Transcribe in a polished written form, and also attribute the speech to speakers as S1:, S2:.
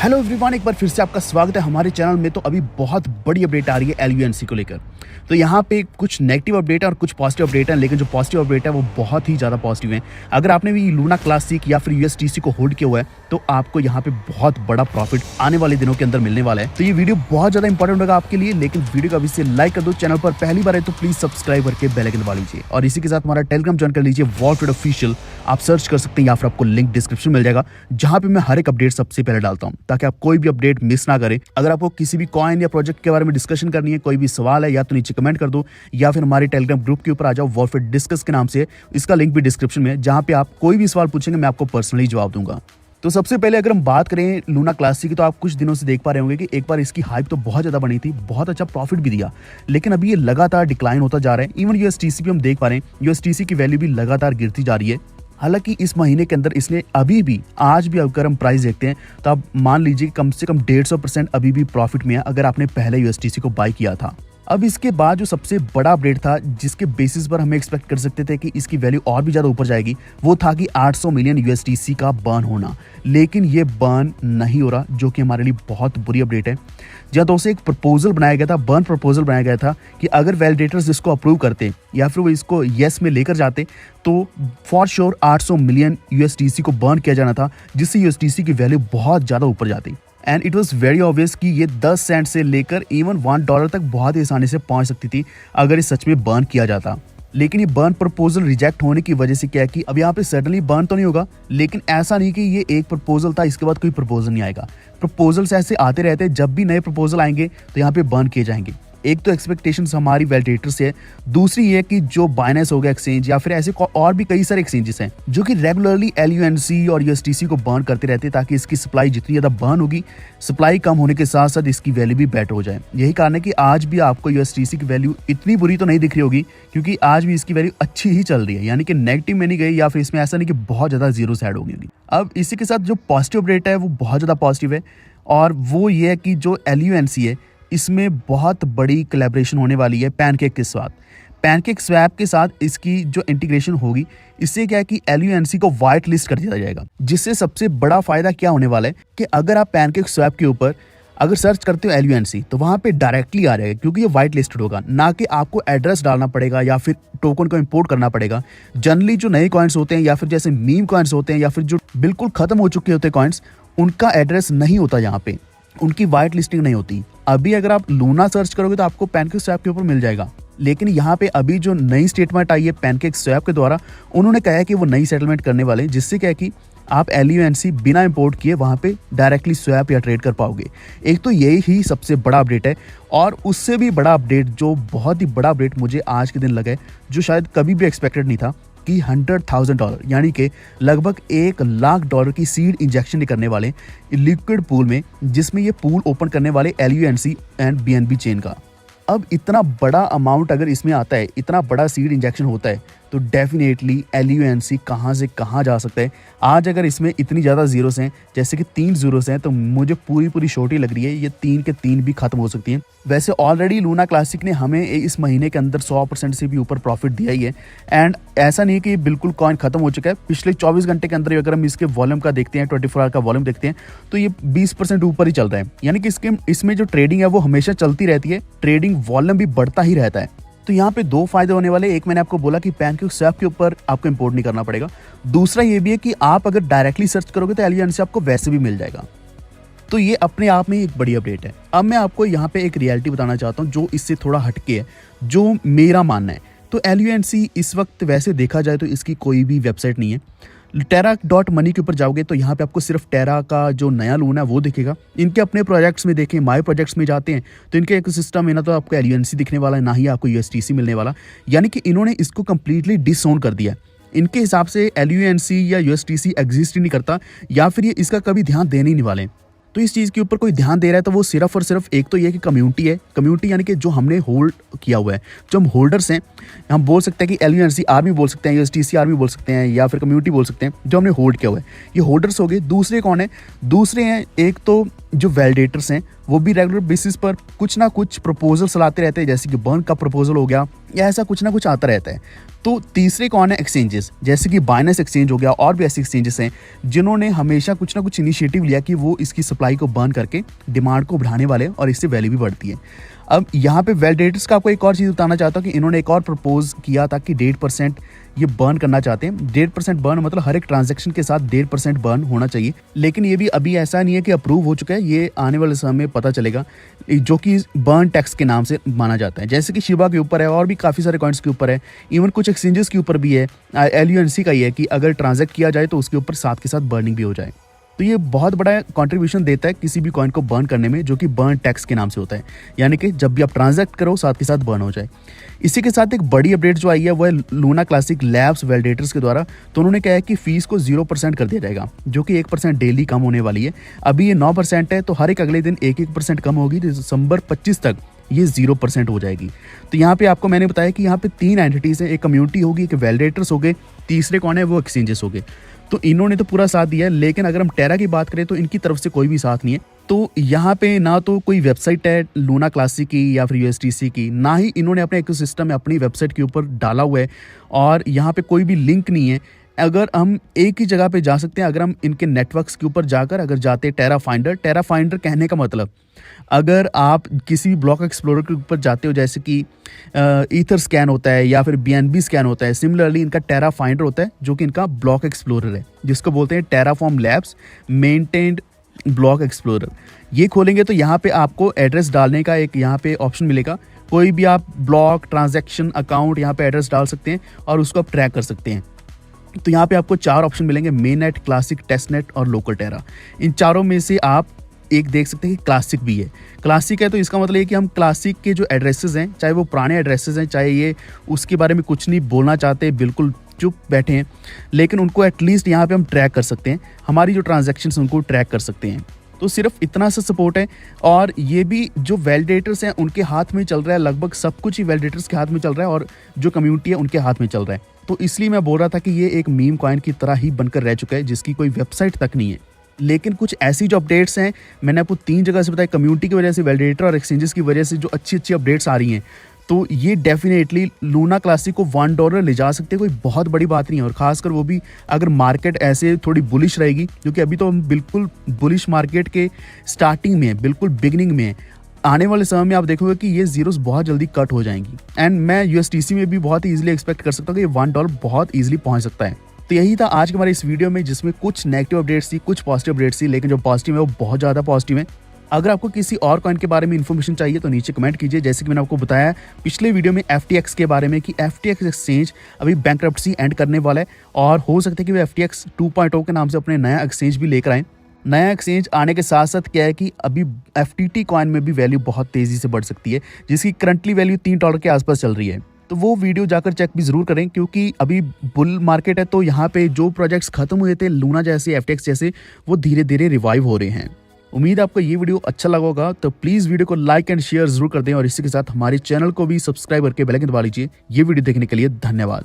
S1: Hello everyone, एक बार फिर से आपका स्वागत है हमारे चैनल में। तो अभी बहुत बड़ी अपडेट आ रही है LUNC को लेकर। तो यहाँ पे कुछ नेगेटिव अपडेट है और कुछ पॉजिटिव अपडेट है, लेकिन जो पॉजिटिव अपडेट है वो बहुत ही ज़्यादा पॉजिटिव है। अगर आपने भी लूना क्लासिक या फिर USDC को होल्ड किया हुआ है तो आपको यहाँ पे बहुत बड़ा प्रॉफिट आने वाले दिनों के अंदर मिलने वाला है। तो ये वीडियो बहुत ज़्यादा इंपॉर्टेंट होगा आपके लिए, लेकिन वीडियो को अभी से लाइक कर दो। चैनल पर पहली बार है तो प्लीज सब्सक्राइब करके बेल आइकन दबा लीजिए और इसी के साथ हमारा टेलीग्राम ज्वाइन कर लीजिए, वॉल्ट ऑफिशियल। आप सर्च कर सकते हैं या फिर आपको लिंक डिस्क्रिप्शन मिल जाएगा, जहाँ पे मैं हर एक अपडेट सबसे पहले डालता हूँ, ताकि आप कोई भी अपडेट मिस ना करें। अगर आपको किसी भी कॉइन या प्रोजेक्ट के बारे में डिस्कशन करनी है, कोई भी सवाल है, या तो नीचे कमेंट कर दो या फिर हमारे टेलीग्राम ग्रुप के ऊपर आ जाओ, वॉल्ट डिस्कस के नाम से। इसका लिंक भी डिस्क्रिप्शन में है, जहाँ पे आप कोई भी सवाल पूछेंगे मैं आपको पर्सनली जवाब दूंगा। तो सबसे पहले अगर हम बात करें लूना क्लासिक की, तो आप कुछ दिनों से देख पा रहे होंगे कि एक बार इसकी हाइप तो बहुत ज़्यादा बनी थी, बहुत अच्छा प्रॉफिट भी दिया, लेकिन अभी ये लगातार डिक्लाइन होता जा रहा है। इवन USDC भी हम देख पा रहे हैं, USDC की वैल्यू भी लगातार गिरती जा रही है। हालांकि इस महीने के अंदर इसने अभी भी आज भी अगर हम प्राइस देखते हैं तो आप मान लीजिए कम से कम 150% अभी भी प्रॉफिट में है, अगर आपने पहले USDC को बाय किया था। अब इसके बाद जो सबसे बड़ा अपडेट था, जिसके बेसिस पर हमें एक्सपेक्ट कर सकते थे कि इसकी वैल्यू और भी ज़्यादा ऊपर जाएगी, वो था कि 800 मिलियन USDC का बर्न होना। लेकिन ये बर्न नहीं हो रहा, जो कि हमारे लिए बहुत बुरी अपडेट है। जहाँ दोस्तों एक प्रपोजल बनाया गया था, बर्न प्रपोजल बनाया गया था कि अगर वैलिडेटर्स इसको अप्रूव करते या फिर वो इसको येस में लेकर जाते तो फॉर श्योर 800 मिलियन USDC को बर्न किया जाना था, जिससे USDC की वैल्यू बहुत ज़्यादा ऊपर जाती। And it was very obvious कि ये 10 सेंट से लेकर इवन $1 तक बहुत ही आसानी से पहुंच सकती थी अगर ये सच में बर्न किया जाता। लेकिन ये बर्न प्रपोजल रिजेक्ट होने की वजह से क्या है कि अब यहाँ पे सडनली बर्न तो नहीं होगा, लेकिन ऐसा नहीं कि ये एक प्रपोजल था इसके बाद कोई प्रपोजल नहीं आएगा। प्रपोजल्स ऐसे आते रहते हैं, जब भी नए प्रपोजल आएंगे तो यहाँ पे बर्न किए जाएंगे। एक तो एक्सपेक्टेशंस हमारी वैलिडेटर से है, दूसरी ये कि जो बाइनेंस हो गया एक्सचेंज या फिर ऐसे और भी कई सारे एक्सचेंजेस हैं जो कि रेगुलरली LUNC और USDC को बर्न करते रहते हैं, ताकि इसकी सप्लाई जितनी ज़्यादा बर्न होगी, सप्लाई कम होने के साथ साथ इसकी वैल्यू भी बेटर हो जाए। यही कारण है कि आज भी आपको USDC की वैल्यू इतनी बुरी तो नहीं दिख रही होगी, क्योंकि आज भी इसकी वैल्यू अच्छी ही चल रही है, यानी कि नेगेटिव में नहीं गई या फिर इसमें ऐसा नहीं कि बहुत ज़्यादा जीरो से ऐड होगी। अब इसी के साथ जो पॉजिटिव अपडेट है वो बहुत ज़्यादा पॉजिटिव है, और वो ये है कि जो LUNC है इसमें बहुत बड़ी कोलैबोरेशन होने वाली है पैनकेक के साथ। पैनकेक स्वैप के साथ इसकी जो इंटीग्रेशन होगी, इससे क्या है कि LUNC को वाइट लिस्ट कर दिया जाएगा। जिससे सबसे बड़ा फायदा क्या होने वाला है कि अगर आप पैनकेक स्वैप के ऊपर अगर सर्च करते हो LUNC तो वहाँ पे डायरेक्टली आ जाएगा, क्योंकि ये वाइट लिस्टेड होगा, ना कि आपको एड्रेस डालना पड़ेगा या फिर टोकन को इंपोर्ट करना पड़ेगा। जनरली जो नए कॉइन्स होते हैं या फिर जैसे मीम कॉइन्स होते हैं या फिर जो बिल्कुल खत्म हो चुके होते हैं कॉइन्स, उनका एड्रेस नहीं होता, यहाँ पे उनकी वाइट लिस्टिंग नहीं होती। अभी अगर आप लूना सर्च करोगे तो आपको पैनकेक स्वैप के ऊपर मिल जाएगा, लेकिन यहाँ पे अभी जो नई स्टेटमेंट आई है पैनकेक स्वैप के द्वारा, उन्होंने कहा है कि वो नई सेटलमेंट करने वाले हैं, जिससे क्या है कि आप LUNC बिना इंपोर्ट किए वहाँ पे डायरेक्टली स्वैप या ट्रेड कर पाओगे। एक तो यही ही सबसे बड़ा अपडेट है, और उससे भी बड़ा अपडेट, जो बहुत ही बड़ा अपडेट मुझे आज के दिन लगा है, जो शायद कभी भी एक्सपेक्टेड नहीं था, कि $100,000 यानी कि लगभग $1,00,000 की सीड इंजेक्शन करने वाले लिक्विड पूल में, जिसमें ये पूल ओपन करने वाले LUNC एंड BNB चेन का। अब इतना बड़ा अमाउंट अगर इसमें आता है, इतना बड़ा सीड इंजेक्शन होता है, तो डेफिनेटली LUNC कहाँ से कहाँ जा सकता है। आज अगर इसमें इतनी ज़्यादा जीरोस हैं, जैसे कि 3 जीरोस हैं, तो मुझे पूरी शॉर्टी लग रही है ये 3 के 3 भी खत्म हो सकती हैं। वैसे ऑलरेडी लूना क्लासिक ने हमें इस महीने के अंदर 100% से भी ऊपर प्रॉफिट दिया ही है, एंड ऐसा नहीं है कि बिल्कुल कॉइन खत्म हो चुका है। पिछले 24 घंटे के अंदर अगर हम इसके वॉल्यूम का देखते हैं, 24 आवर का वॉल्यूम देखते हैं, तो ये 20% ऊपर ही चल रहा है, यानी कि इसमें जो ट्रेडिंग है वो हमेशा चलती रहती है, ट्रेडिंग वॉल्यूम भी बढ़ता ही रहता है। तो यहाँ पे 2 फायदे होने वाले। एक, मैंने आपको बोला कि पैनकेक स्वैप के ऊपर आपको इंपोर्ट नहीं करना पड़ेगा। दूसरा ये भी है कि आप अगर डायरेक्टली सर्च करोगे तो LUNC आपको वैसे भी मिल जाएगा। तो ये अपने आप में एक बड़ी अपडेट है। अब मैं आपको यहाँ पे एक रियलिटी बताना चाहता हूँ जो इससे थोड़ा हटके है, जो मेरा मानना है। तो LUNC इस वक्त वैसे देखा जाए तो इसकी कोई भी वेबसाइट नहीं है। Terra.money के ऊपर जाओगे तो यहाँ पे आपको सिर्फ टेरा का जो नया लोन है वो दिखेगा। इनके अपने प्रोजेक्ट्स में देखें, माई प्रोजेक्ट्स में जाते हैं तो इनके इकोसिस्टम में ना तो आपको LUNC दिखने वाला है, ना ही आपको USDC मिलने वाला, यानी कि इन्होंने इसको कम्प्लीटली डिसओन कर दिया। इनके हिसाब से LUNC या USDC एग्जिस्ट ही नहीं करता, या फिर ये इसका कभी ध्यान देने ही नहीं वाले। तो इस चीज़ के ऊपर कोई ध्यान दे रहा है तो वो सिर्फ और सिर्फ एक तो ये कि कम्युनिटी है। कम्युनिटी यानी कि जो हमने होल्ड किया हुआ है, जो हम होल्डर्स हैं, हम बोल सकते हैं कि LUNC आर्मी बोल सकते हैं, USDC आर्मी बोल सकते हैं, या फिर कम्युनिटी बोल सकते हैं, जो हमने होल्ड किया हुआ है। ये होल्डर्स हो गए। दूसरे कौन है? दूसरे हैं एक तो जो वैलिडेटर्स हैं, वो भी रेगुलर बेसिस पर कुछ ना कुछ प्रपोजल्स लाते रहते हैं, जैसे कि बर्न का प्रपोजल हो गया, या ऐसा कुछ ना कुछ आता रहता है। तो तीसरे कौन है? एक्सचेंजेस, जैसे कि बाइनेंस एक्सचेंज हो गया, और भी ऐसे एक्सचेंजेस हैं जिन्होंने हमेशा कुछ ना कुछ इनिशिएटिव लिया कि वो इसकी सप्लाई को बर्न करके डिमांड को बढ़ाने वाले हैं और इससे वैल्यू भी बढ़ती है। अब यहाँ पे वैलिडेटर्स का आपको एक और चीज़ बताना चाहता हूँ कि इन्होंने एक और प्रपोज किया था कि 1.5% ये बर्न करना चाहते हैं। 1.5% बर्न मतलब हर एक ट्रांजैक्शन के साथ 1.5% बर्न होना चाहिए, लेकिन ये भी अभी ऐसा नहीं है कि अप्रूव हो चुका है, ये आने वाले समय में पता चलेगा, जो कि बर्न टैक्स के नाम से माना जाता है। जैसे कि शिबा के ऊपर है और भी काफ़ी सारे कॉइन्स के ऊपर है, इवन कुछ एक्सचेंजेस के ऊपर भी है, LUNC का ही है कि अगर ट्रांजैक्ट किया जाए तो उसके ऊपर साथ के साथ बर्निंग भी हो जाए। तो ये बहुत बड़ा कंट्रीब्यूशन देता है किसी भी कॉइन को बर्न करने में, जो कि बर्न टैक्स के नाम से होता है, यानी कि जब भी आप ट्रांजैक्ट करो साथ के साथ बर्न हो जाए। इसी के साथ एक बड़ी अपडेट जो आई है वो है लूना क्लासिक लैब्स वैलिडेटर्स के द्वारा। तो उन्होंने कहा है कि फीस को 0% कर दिया जाएगा, जो कि 1% डेली कम होने वाली है। अभी ये 9% है, तो हर एक अगले दिन 1% कम होगी, तो दिसंबर 25 तक ये 0% हो जाएगी। तो यहाँ पे आपको मैंने बताया कि यहाँ पे 3 एंटिटीज़ हैं, एक कम्युनिटी होगी, एक वैलिडेटर्स हो गए, तीसरे कौन है? वो एक्सचेंजेस हो गए। तो इन्होंने तो पूरा साथ दिया है, लेकिन अगर हम टेरा की बात करें तो इनकी तरफ से कोई भी साथ नहीं है। तो यहाँ पे ना तो कोई वेबसाइट है लूना क्लासिक की या फिर USDC की, ना ही इन्होंने अपने इकोसिस्टम में अपनी वेबसाइट के ऊपर डाला हुआ है, और यहाँ पे कोई भी लिंक नहीं है। अगर हम एक ही जगह पे जा सकते हैं, अगर हम इनके नेटवर्क्स के ऊपर जाकर अगर जाते हैं टेरा फाइंडर कहने का मतलब, अगर आप किसी भी ब्लॉक एक्सप्लोरर के ऊपर जाते हो, जैसे कि ईथर स्कैन होता है या फिर BNB स्कैन होता है, सिमिलरली इनका टेरा फाइंडर होता है, जो कि इनका ब्लॉक एक्सप्लोरर है, जिसको बोलते हैं Terraform labs maintained block explorer. ये खोलेंगे तो यहाँ पे आपको एड्रेस डालने का एक यहाँ पे ऑप्शन मिलेगा। कोई भी आप ब्लॉक, ट्रांजैक्शन, अकाउंट यहाँ पे एड्रेस डाल सकते हैं और उसको आप ट्रैक कर सकते हैं। तो यहाँ पे आपको 4 ऑप्शन मिलेंगे, main net, classic, test net और लोकल टेरा। इन चारों में से आप एक देख सकते हैं कि क्लासिक भी है। क्लासिक है तो इसका मतलब ये कि हम क्लासिक के जो एड्रेसेस हैं, चाहे वो पुराने एड्रेसेस हैं, चाहे ये उसके बारे में कुछ नहीं बोलना चाहते, बिल्कुल चुप बैठे हैं, लेकिन उनको एटलीस्ट यहाँ पे हम ट्रैक कर सकते हैं, हमारी जो ट्रांजैक्शंस उनको ट्रैक कर सकते हैं। तो सिर्फ इतना सा सपोर्ट है, और ये भी जो वैलिडेटर्स हैं उनके हाथ में चल रहा है, लगभग सब कुछ ही वैलिडेटर्स के हाथ में चल रहा है और जो कम्युनिटी है उनके हाथ में चल रहा है। तो इसलिए मैं बोल रहा था कि ये एक मीम कॉइन की तरह ही बनकर रह चुका है, जिसकी कोई वेबसाइट तक नहीं है। लेकिन कुछ ऐसी जो अपडेट्स हैं, मैंने आपको 3 जगह से बताया, कम्युनिटी की वजह से, वैलिडेटर और एक्सचेंजेस की वजह से जो अच्छी अपडेट्स आ रही हैं, तो ये डेफिनेटली लूना क्लासिक को $1 ले जा सकते हैं, कोई बहुत बड़ी बात नहीं है। और खासकर वो भी अगर मार्केट ऐसे थोड़ी बुलिश रहेगी, क्योंकि अभी तो हम बिल्कुल बुलिश मार्केट के स्टार्टिंग में है, बिल्कुल बिगिनिंग में है। आने वाले समय में आप देखोगे कि ये जीरोस बहुत जल्दी कट हो जाएंगी, एंड मैं USDC में भी बहुत ही ईजिली एक्सपेक्ट कर सकता हूँ कि ये $1 बहुत ईजिली पहुँच सकता है। तो यही था आज के हमारे इस वीडियो में, जिसमें कुछ नेगेटिव अपडेट्स थी, कुछ पॉजिटिव अपडेट्स थी, लेकिन जो पॉजिटिव है वो बहुत ज़्यादा पॉजिटिव है। अगर आपको किसी और कॉइन के बारे में इन्फॉर्मेशन चाहिए तो नीचे कमेंट कीजिए। जैसे कि मैंने आपको बताया पिछले वीडियो में FTX के बारे में कि FTX एक्सचेंज अभी बैंकरप्सी एंड करने वाला है, और हो सकता है कि वो FTX 2.0 के नाम से अपने नया एक्सचेंज भी लेकर आए। नया एक्सचेंज आने के साथ साथ क्या है कि अभी FTT कॉइन में भी वैल्यू बहुत तेज़ी से बढ़ सकती है, जिसकी करंटली वैल्यू $3 के आसपास चल रही है। तो वो वीडियो जाकर चेक भी ज़रूर करें, क्योंकि अभी बुल मार्केट है, तो यहाँ पे जो प्रोजेक्ट्स खत्म हुए थे लूना जैसे, FTX जैसे, वो धीरे धीरे रिवाइव हो रहे हैं। उम्मीद है आपको ये वीडियो अच्छा लगा होगा, तो प्लीज़ वीडियो को लाइक एंड शेयर जरूर कर दें, और इसी के साथ हमारे चैनल को भी सब्सक्राइब करके बेल आइकन दबा लीजिए। ये वीडियो देखने के लिए धन्यवाद।